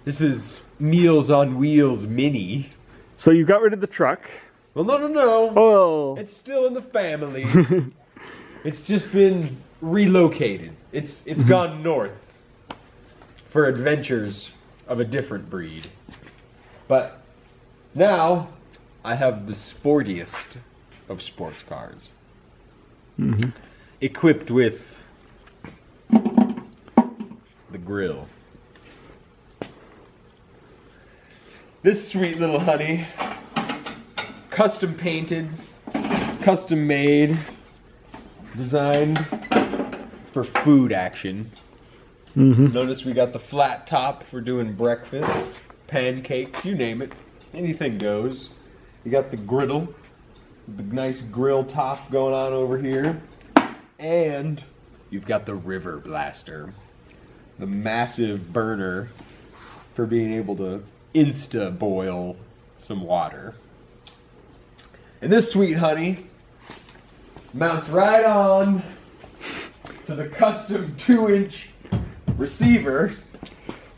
This is Meals on Wheels Mini. So you got rid of the truck. Well, no. Oh. It's still in the family. It's just been relocated. It's gone north for adventures of a different breed. But now I have the sportiest of sports cars. Equipped with the grill. This sweet little honey, custom painted, custom made, designed for food action. Notice we got the flat top for doing breakfast, pancakes, you name it, anything goes. You got the griddle, the nice grill top going on over here, and you've got the river blaster, the massive burner for being able to insta boil some water. And this sweet honey mounts right on to the custom 2-inch receiver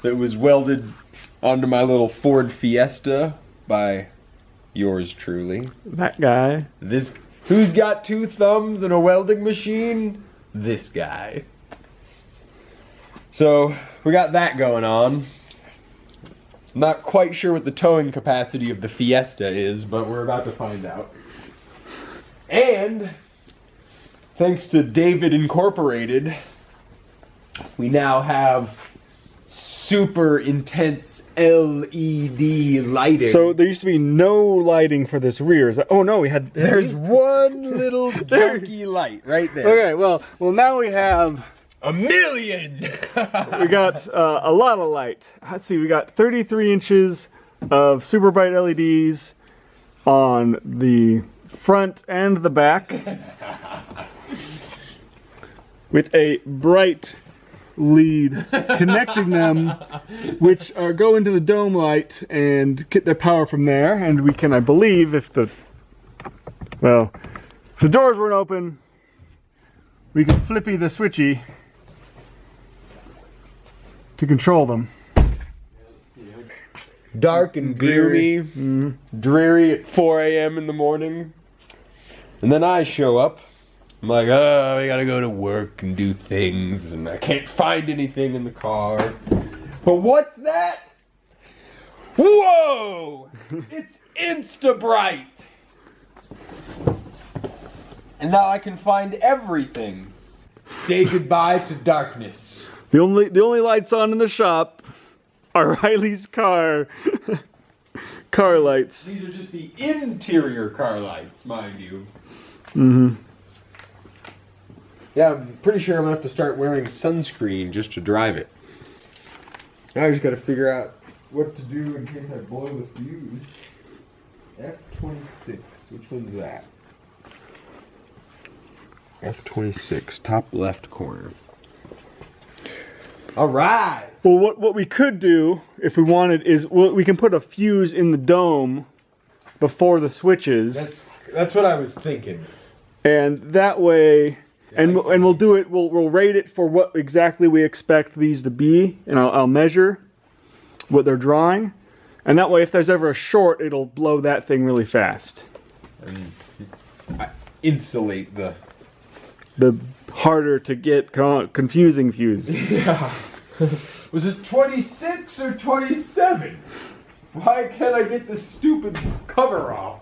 that was welded onto my little Ford Fiesta by yours truly. That guy. This, who's got 2 thumbs and a welding machine? This guy. So we got that going on. Not quite sure what the towing capacity of the Fiesta is, but we're about to find out. And thanks to David Incorporated, we now have super intense LED lighting. So there used to be no lighting for this rear. Is that, oh no, we had. There's one little junky light right there. Okay, well now we have a million. We got a lot of light. Let's see, we got 33 inches of super bright LEDs on the front and the back with a bright lead connecting them, which go into the dome light and get their power from there. And we can, I believe, if the doors weren't open, we can flippy the switchy to control them. Dark and gloomy, dreary at 4 a.m. in the morning. And then I show up. I'm like, oh, I gotta go to work and do things, and I can't find anything in the car. But what's that? Whoa! It's Insta-Bright! And now I can find everything. Say goodbye to darkness. The only lights on in the shop are Riley's car lights. These are just the interior car lights, mind you. Yeah, I'm pretty sure I'm gonna have to start wearing sunscreen just to drive it. Now I just gotta figure out what to do in case I blow the fuse. F26, which one's that? F26, top left corner. Alright! Well, what we could do, if we wanted, is we can put a fuse in the dome before the switches. That's what I was thinking. And that way, and we'll do it. We'll rate it for what exactly we expect these to be, and I'll measure what they're drawing, and that way, if there's ever a short, it'll blow that thing really fast. And insulate the harder to get confusing fuse. Yeah. Was it 26 or 27? Why can't I get this stupid cover off?